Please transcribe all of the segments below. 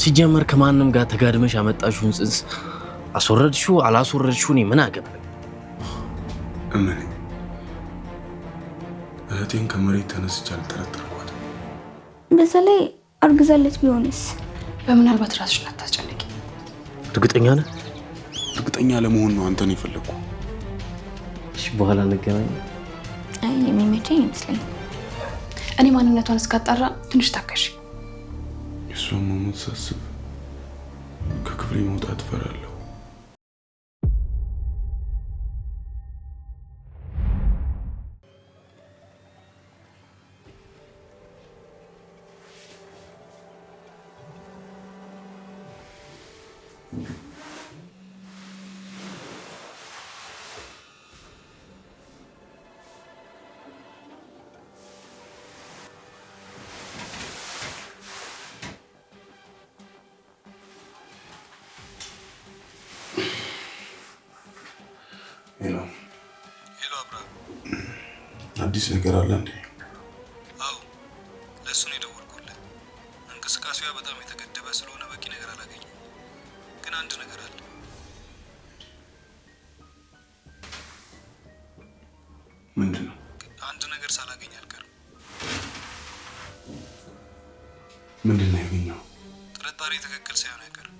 ሲጀመር ከማንም ጋር ተጋድመሽ ያመጣሽውን ጽንስ አስወረድሽው አላስወረድሽው እኔ ምን አገባኝ? እመኔ እህቴን ከመሬት ተነስቼ አልጠረጠርኳትም። በዛ ላይ አርግዛለች ቢሆንስ? በምናልባት ራስሽን አታስጨንቂ። እርግጠኛ ነህ? እርግጠኛ ለመሆን ነው አንተን የፈለኩ። እሺ በኋላ እንገናኝ። አይ የሚመቸኝ ይመስለኝ። እኔ ማንነቷን እስካጣራ ትንሽ ታከሽ። እሷን መሞት ሳስብ ከክፍሌ መውጣት እፈራለሁ። ሄሎ አብርሃም፣ አዲስ ነገር አለ እንዴ? አዎ ለእሱ ነው የደወልኩልህ። እንቅስቃሴዋ በጣም የተገደበ ስለሆነ በቂ ነገር አላገኘም። ግን አንድ ነገር አለ። ምንድን ነው? አንድ ነገር ሳላገኝ አልቀርም። ምንድን ነው ያገኘው? ጥርጣሬ ትክክል ሳይሆን አይቀርም።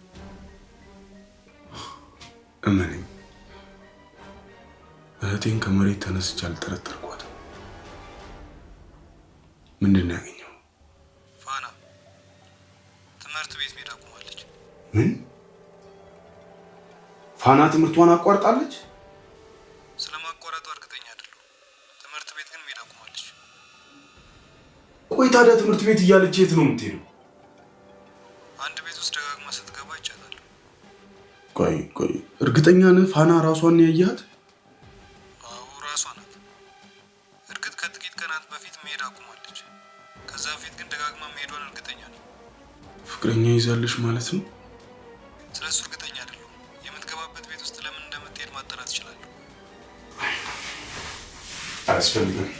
እመነኝ፣ እህቴን ከመሬት ተነስቼ አልጠረጠርኳትም። ምንድን ነው ያገኘው? ፋና ትምህርት ቤት መሄድ አቁማለች። ምን? ፋና ትምህርቷን አቋርጣለች? ስለማቋረጡ እርግጠኛ አይደለሁም። ትምህርት ቤት ግን መሄድ አቁማለች። ቆይ ታዲያ ትምህርት ቤት እያለች የት ነው የምትሄደው? አንድ ቤት ውስጥ ደጋግማ ስትገባ ይቻላል። ቆይ እርግጠኛ ነህ ፋና ራሷን ያያት? አዎ ራሷ ናት። እርግጥ ከጥቂት ቀናት በፊት መሄድ አቁማለች። ከዛ በፊት ግን ደጋግማ መሄዷን እርግጠኛ ነኝ። ፍቅረኛ ይዛለች ማለት ነው? ስለሱ እርግጠኛ አይደለሁም። የምትገባበት ቤት ውስጥ ለምን እንደምትሄድ ማጣራት እችላለሁ። አያስፈልግም።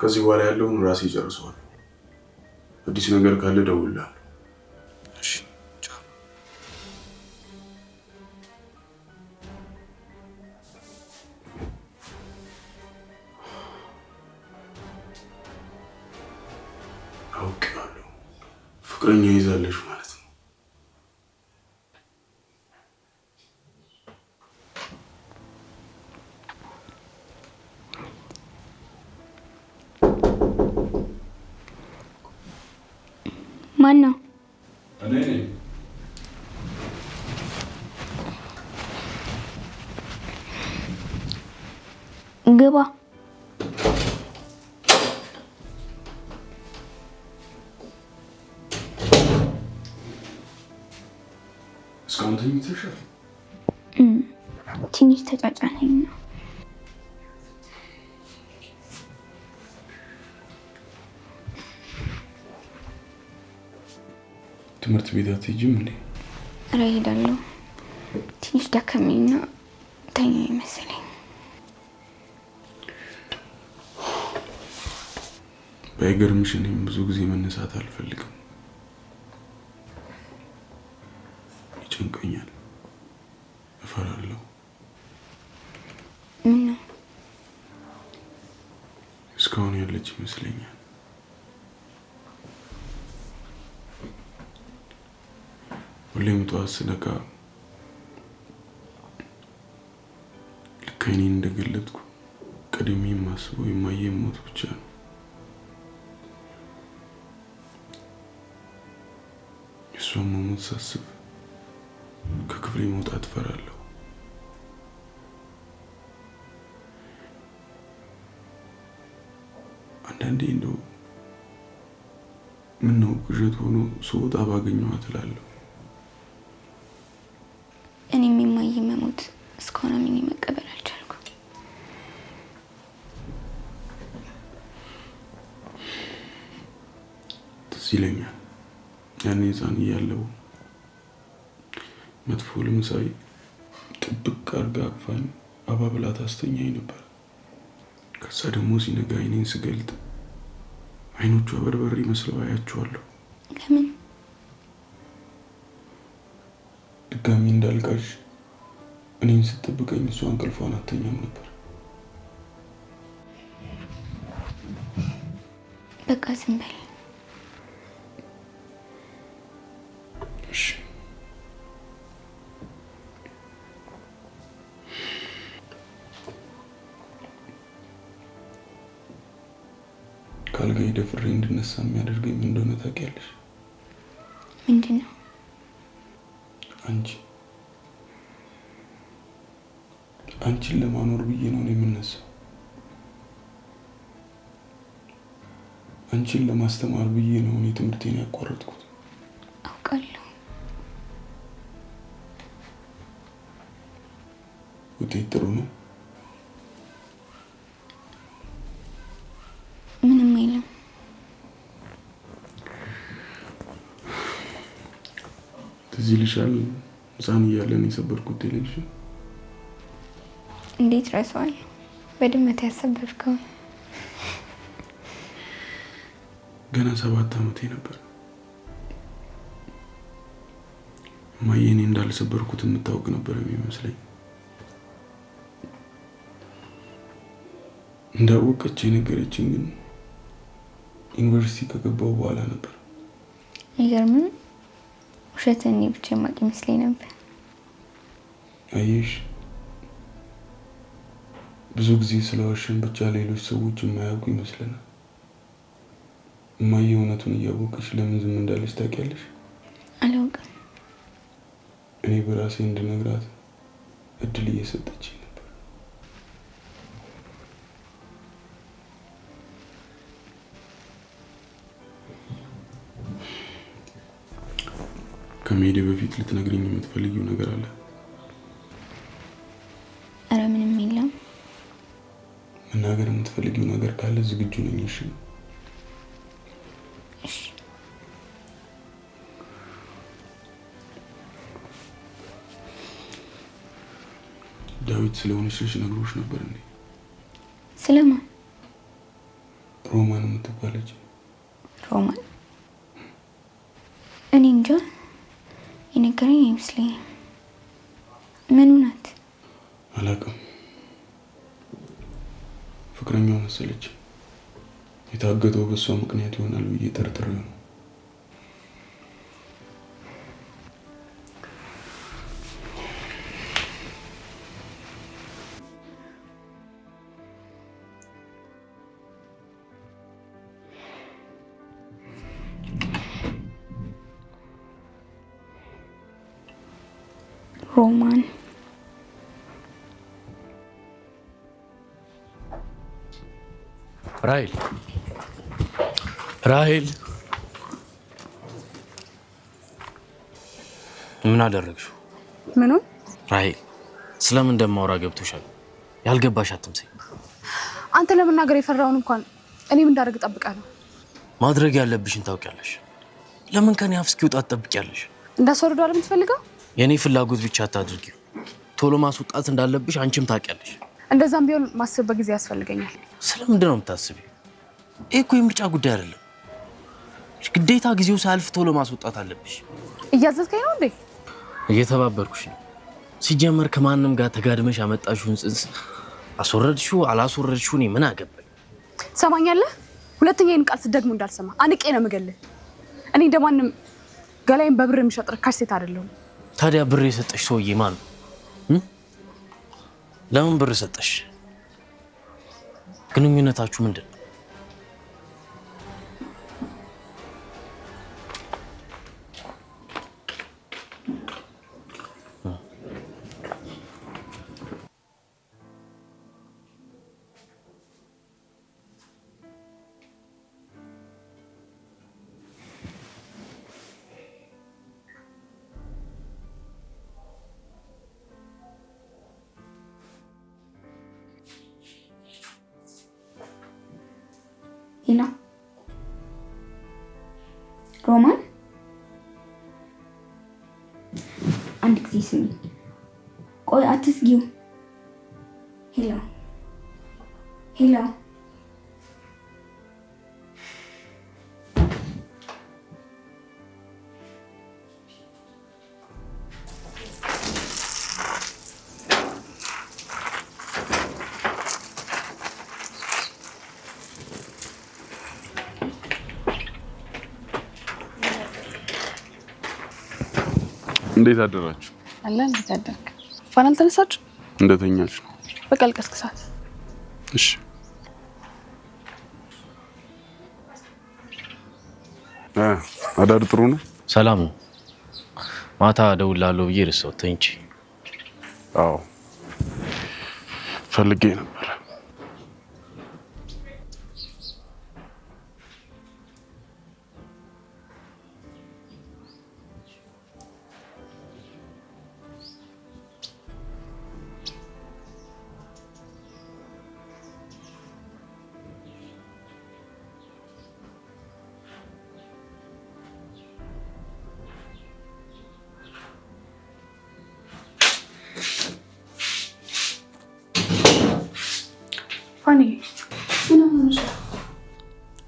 ከዚህ በኋላ ያለውን ራሴ ጨርሰዋል። አዲስ ነገር ካለ እደውልልሃለሁ። እሺ ቻው። አውቄዋለሁ። ፍቅረኛ ይዛለች ማለት ነው። ማን ነው? እኔ ነኝ። ግባ። እስካሁን ተኝተሻል? ትንሽ ተጫጫነኝ ነው። ትምህርት ቤት አትሄጂም እንዴ? ኧረ እሄዳለሁ። ትንሽ ደከመኝና ተኛ ይመስለኝ። ባይገርምሽ እኔም ብዙ ጊዜ መነሳት አልፈልግም። ይጨንቀኛል፣ እፈራለሁ። ምን ነው? እስካሁን ያለች ይመስለኛል። ሁሌም ጠዋት ስነቃ ልክ ዓይኔን እንደገለጥኩ ቀድሜ የማስበው የማየው ሞት ብቻ ነው። የእሷን መሞት ሳስብ ከክፍሌ መውጣት እፈራለሁ። አንዳንዴ እንደው ምን ነው ቅዠት ሆኖ ስወጣ ባገኘኋት እላለሁ። እኔም የማየ መሞት እስካሁን አምኜ መቀበል አልቻልኩም። ትዝ ይለኛል ያኔ ሕፃን እያለሁ መጥፎ ህልም ሳይ ጥብቅ አድርጋ አቅፋኝ አባብላ ታስተኛኝ ነበር። ከዛ ደግሞ ሲነጋ ዓይኔን ስገልጥ ዓይኖቿ በርበሬ መስለው አያቸዋለሁ። ለምን? ድጋሚ እንዳልቃሽ እኔን ስትጠብቀኝ እሷ እንቅልፏን አትተኛም ነበር። በቃ ዝም በል። እሺ ካልጋይ ደፍሬ እንድነሳ የሚያደርገኝ ምን እንደሆነ ታውቂያለሽ? ምንድን ነው? አንቺን ለማኖር ብዬ ነው የምነሳው። አንቺን ለማስተማር ብዬ ነው እኔ ትምህርቴን ያቋረጥኩት። አውቃለሁ። ውጤት ጥሩ ነው? ምንም አይልም። ትዝ ይልሻል ሕፃን እያለን የሰበርኩት ቴሌቪዥን? እንዴት ረሳዋለሁ? በድመት ያሰበርከው። ገና 7 ዓመቴ ነበር። እማዬ እኔ እንዳልሰበርኩት የምታውቅ ነበር የሚመስለኝ። እንዳወቀች የነገረችኝ ግን ዩኒቨርሲቲ ከገባሁ በኋላ ነበር። ይገርምም ውሸትን እኔ ብቻ የማውቅ ይመስለኝ ነበር። አየሽ፣ ብዙ ጊዜ ስለዋሸን ብቻ ሌሎች ሰዎች የማያውቁ ይመስለናል። እማዬ እውነቱን እያወቀች ለምን ዝም እንዳለች ታውቂያለሽ? አላውቅም። እኔ በራሴ እንድነግራት እድል እየሰጠችኝ ነበር። ከመሄዴ በፊት ልትነግሪኝ የምትፈልጊው ነገር አለ? ኧረ ምንም የለም። መናገር የምትፈልጊው ነገር ካለ ዝግጁ ነኝ። እሺ? እሺ። ዳዊት ስለሆነች ልጅ ነግሮሽ ነበር እንዴ? ስለማን? ሮማን የምትባለች። ሮማን? እኔ እንጃ፣ የነገረኝ አይመስለኝም። ምኑ ናት? አላውቅም። ፍቅረኛው መሰለች። የታገተው በሷ ምክንያት ይሆናል ብዬ ጠርጥሬው ነው። ሮማን ራሄል ምን አደረግሽው? ምኑን? ራሄል ስለምን እንደማወራ ገብቶሻል? ያልገባሽ አትምሰይ። አንተ ለመናገር የፈራውን እንኳን እኔም እንዳደርግ ጠብቃለሁ። ማድረግ ያለብሽን ታውቂያለሽ። ለምን ከኔ አፍ እስኪወጣ ትጠብቂያለሽ? እንዳስወርዶ አለ የምትፈልገው? የኔ ፍላጎት ብቻ አታድርጊው። ቶሎ ማስወጣት እንዳለብሽ አንቺም ታውቂያለሽ። እንደዛም ቢሆን ማሰብ በጊዜ ያስፈልገኛል። ስለምንድን ነው የምታስቢው? ይሄ እኮ የምርጫ ጉዳይ አይደለም። ግዴታ ጊዜው ሳያልፍ ቶሎ ማስወጣት አለብሽ። እያዘዝከኝ ነው እንዴ? እየተባበርኩሽ ነው። ሲጀመር ከማንም ጋር ተጋድመሽ ያመጣሽውን ጽንስ አስወረድሽው አላስወረድሽው እኔ ምን አገባኝ? ሰማኛለህ? ሁለተኛ ይህን ቃል ስትደግሙ እንዳልሰማ አንቄ ነው የምገልህ። እኔ እንደማንም ገላይን በብር የሚሸጥ ርካሽ ሴት አይደለሁም። ታዲያ ብር የሰጠሽ ሰውዬ ማን ነው? ለምን ብር ሰጠሽ? ግንኙነታችሁ ምንድን ነው? ሄሎ ሮማን፣ አንድ ጊዜ ስሚ። ቆይ አትስጊው። ሄሎ ሄሎ እንዴት አደራችሁ? አለ እንዴት አደርክ? ፋናል ተነሳችሁ? እንደተኛችሁ ነው። በቃ ልቀስቅሳት። እሺ። አዳር ጥሩ ነው? ሰላም ነው። ማታ እደውልልሃለሁ ብዬ ረሳሁት እንጂ። አዎ ፈልጌ ነበር። ፋኒ ምን ሆነሽ?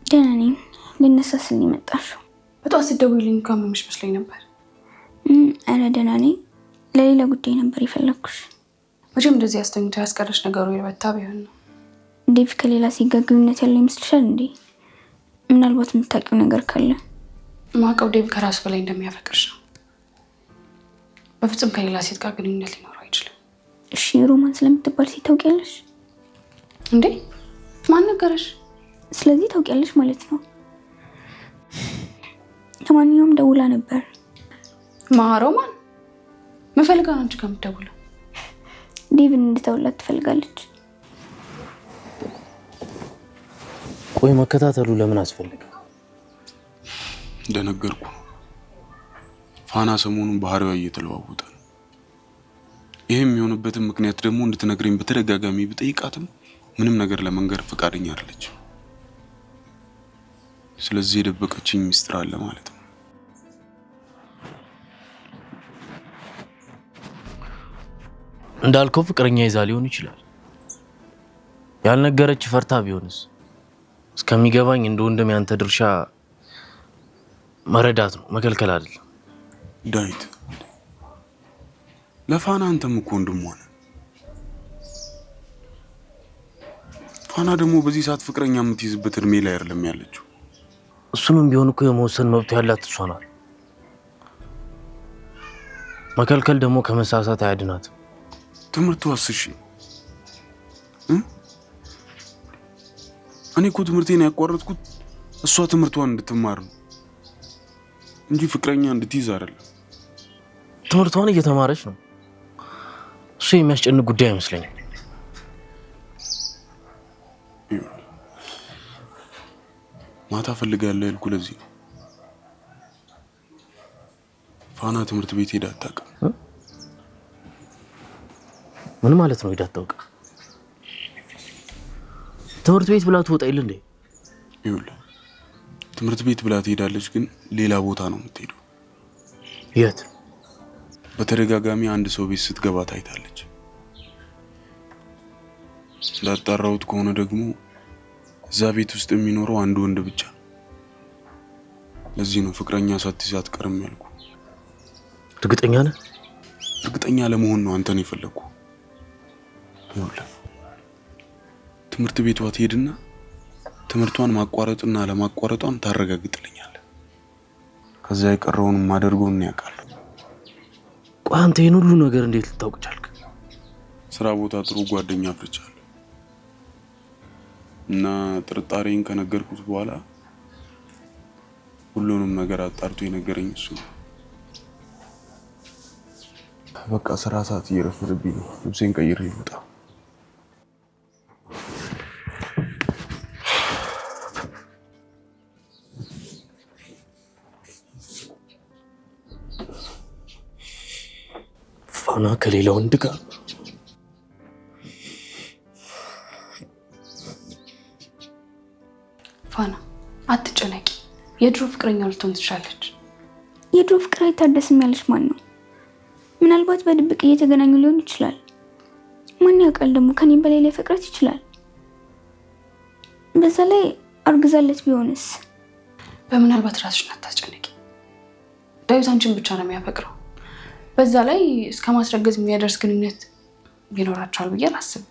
ደህና ነኝ። ልነሳ ስል የመጣሽው? በጠዋት ስትደውይልኝ እንኳን መምሽ መስሎኝ ነበር። አረ ደህና ነኝ። ለሌላ ጉዳይ ነበር የፈለኩሽ። መቼም እንደዚህ አስተኝቶ ያስቀረሽ ነገሩ የበታ ቢሆን ነው። ዴቭ ከሌላ ሴት ጋር ግንኙነት ያለው ይመስልሻል እንዴ? ምናልባት የምታውቂው ነገር ካለ። ማውቀው ዴቭ ከራሱ በላይ እንደሚያፈቅርሽ ነው። በፍጹም ከሌላ ሴት ጋር ግንኙነት ሊኖረው አይችልም። እሺ ሮማን ስለምትባል ሴት ታውቂያለሽ እንዴ? ማን ነገረሽ? ስለዚህ ታውቂያለሽ ማለት ነው። ለማንኛውም ደውላ ነበር። ሮማን መፈልጋ ነው እንጂ ከምትደውለው ዴቭን እንድተውላት ትፈልጋለች። ቆይ መከታተሉ ለምን አስፈልገ? እንደነገርኩ ፋና ሰሞኑን ባህሪዋ እየተለዋወጠ ነው። ይሄም የሆነበትን ምክንያት ደግሞ እንድትነግረኝ በተደጋጋሚ ብጠይቃትም ምንም ነገር ለመንገር ፈቃደኛ አይደለች። ስለዚህ የደበቀችኝ ሚስጥር አለ ማለት ነው። እንዳልከው ፍቅረኛ ይዛ ሊሆን ይችላል። ያልነገረች ፈርታ ቢሆንስ? እስከሚገባኝ እንደ ወንድም ያንተ ድርሻ መረዳት ነው፣ መከልከል አይደለም። ዳዊት ለፋና አንተም እኮ ወንድሟ ነህ። ፋና ደግሞ በዚህ ሰዓት ፍቅረኛ የምትይዝበት እድሜ ላይ አይደለም ያለችው። እሱንም ቢሆን እኮ የመወሰን መብት ያላት እሷ ናት። መከልከል ደግሞ ከመሳሳት አያድናትም። ትምህርቱ አስሺ እኔ እኮ ትምህርቴን ያቋረጥኩት እሷ ትምህርቷን እንድትማር ነው እንጂ ፍቅረኛ እንድትይዝ አይደለም። ትምህርቷን እየተማረች ነው። እሱ የሚያስጨንቅ ጉዳይ አይመስለኝም። ማታ ፈልጋለሁ ያልኩህ ለዚህ ነው። ፋና ትምህርት ቤት ሄዳ አታውቅም። ምን ማለት ነው? ሄዳ አታውቅም? ትምህርት ቤት ብላ ትወጣ ይል እንዴ? ይኸውልህ ትምህርት ቤት ብላ ትሄዳለች፣ ግን ሌላ ቦታ ነው የምትሄደው። የት? በተደጋጋሚ አንድ ሰው ቤት ስትገባ ታይታለች። እንዳጣራሁት ከሆነ ደግሞ እዛ ቤት ውስጥ የሚኖረው አንድ ወንድ ብቻ ነው። ለዚህ ነው ፍቅረኛ ሳትይዝ አትቀርም ያልኩ። እርግጠኛ ነህ? እርግጠኛ ለመሆን ነው አንተን የፈለኩ። ይኸውልህ ትምህርት ቤቷ ትሄድና ትምህርቷን ማቋረጥና ለማቋረጧን ታረጋግጥልኛለህ። ከዛ የቀረውን ማደርገውን ያውቃል። ቆይ አንተ ይሄን ሁሉ ነገር እንዴት ልታውቅ ቻልክ? ስራ ቦታ ጥሩ ጓደኛ አፍርቻለሁ እና ጥርጣሬን ከነገርኩት በኋላ ሁሉንም ነገር አጣርቶ የነገረኝ እሱ ነው። በቃ ስራ ሰዓት እየረፈደብኝ ነው። ልብሴን ቀይሬ ልውጣ። ፋና ከሌላ ወንድ ጋር ፋና አትጨነቂ። የድሮ ፍቅረኛው ልትሆን ትችላለች። የድሮ ፍቅር አይታደስም ያለሽ ማን ነው? ምናልባት በድብቅ እየተገናኙ ሊሆን ይችላል። ማን ያውቃል? ደግሞ ከኔም በላይ ላይ ፍቅረት ይችላል። በዛ ላይ አርግዛለት ቢሆንስ? በምናልባት ራስሽን አታስጨነቂ። ዳዊት አንቺን ብቻ ነው የሚያፈቅረው። በዛ ላይ እስከ ማስረገዝ የሚያደርስ ግንኙነት ይኖራቸዋል ብዬ አላስብም።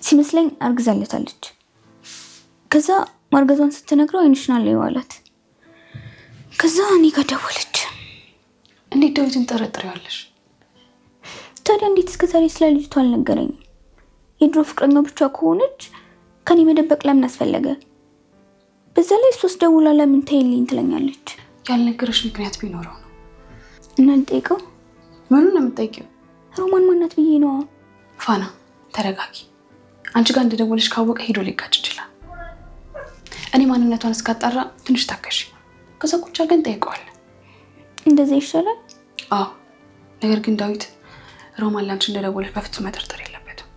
ሲመስለኝ አርግዛለታለች። ከዛ ማርገዟን ስትነግረው አይንሽን አለየው አላት። ከዛ እኔ ጋር ደወለች። እኔ እንዴት ዳዊትን ጠረጥሪዋለሽ? ታዲያ እንዴት እስከዛሬ ስለ ልጅቷ አልነገረኝም? የድሮ ፍቅረኛው ብቻ ከሆነች ከኔ መደበቅ ለምን አስፈለገ? በዛ ላይ ሶስት ደውላ ለምን ተይልኝ ትለኛለች? ያልነገረሽ ምክንያት ቢኖረው ነው። እና ልጠይቀው? ምኑን ነው የምትጠይቂው? ሮማን ማናት ብዬ ነዋ። ፋና ተረጋጊ። አንቺ ጋር እንደደወለች ካወቀ ሄዶ ሊጋጭ ይችላል። እኔ ማንነቷን እስካጣራ ትንሽ ታከሽ፣ ከዛ ቁጭ አድርገን እንጠይቀዋለን። እንደዛ ይሻላል? አዎ። ነገር ግን ዳዊት ሮማን ላንቺ እንደደወለች በፍጹም መጠርጠር የለበትም።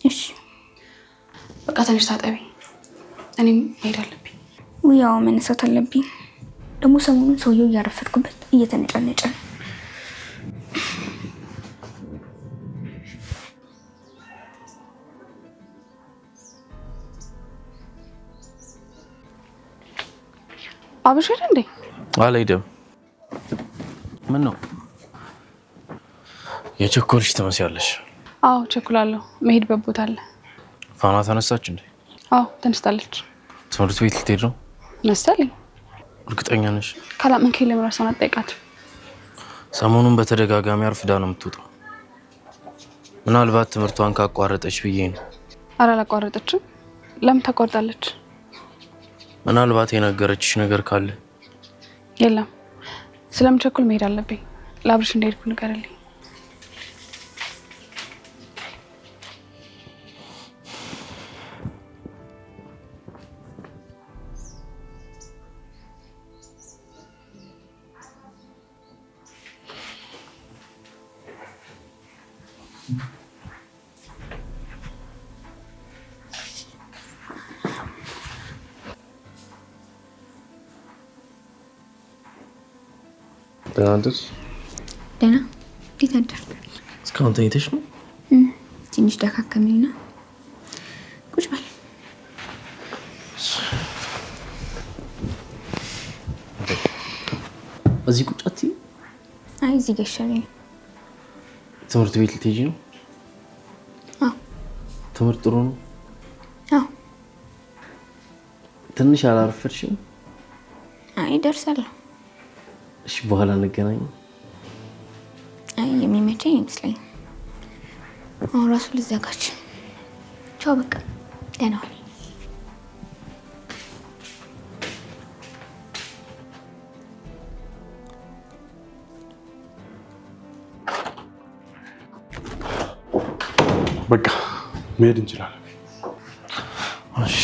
እሺ በቃ ትንሽ ታጠቢ፣ እኔም መሄድ አለብኝ። ያው መነሳት አለብኝ። ደግሞ ሰሞኑን ሰውየው እያረፈድኩበት እየተነጫነጨ ነው። አብሽር እንዴ? አልሄድም። ምን ነው የቸኮልሽ ትመስያለሽ? አዎ ቸኩላለሁ። መሄድበት ቦታ አለ። ፋና ተነሳች እንዴ? አዎ ተነስታለች። ትምህርት ቤት ልትሄድ ነው መሰለኝ። እርግጠኛ ነሽ? ካላመንከኝ ለምን እራሷን አትጠይቃትም? ሰሞኑን በተደጋጋሚ አርፍዳ ነው የምትወጣው። ምናልባት ትምህርቷን ካቋረጠች ብዬ ነው። ኧረ አላቋረጠችም። ለምን ታቋርጣለች? ምናልባት የነገረችሽ ነገር ካለ። የለም። ስለምቸኩል መሄድ አለብኝ። ለአብርሽ እንደሄድኩ ንገርልኝ። ደህና ደህና። እንዴት አደርክ? እስካሁን ተኝተሽ ነው? ትንሽ ደካከመኝና ቁጭ በል። እዚህ ቁጭ አትይም? አይ እዚህ ጋር ይሻለኛል። ትምህርት ቤት ልትሄጂ ነው? አዎ። ትምህርት ጥሩ ነው? አዎ። ትንሽ አላረፈድሽም? አይ ደርሳለሁ። እሺ በኋላ እንገናኝ። አይ የሚመቸኝ አይመስለኝም። አሁን ራሱ ልዘጋጅ። ቻው በቃ ደህና ዋል። በቃ መሄድ እንችላለን። እሺ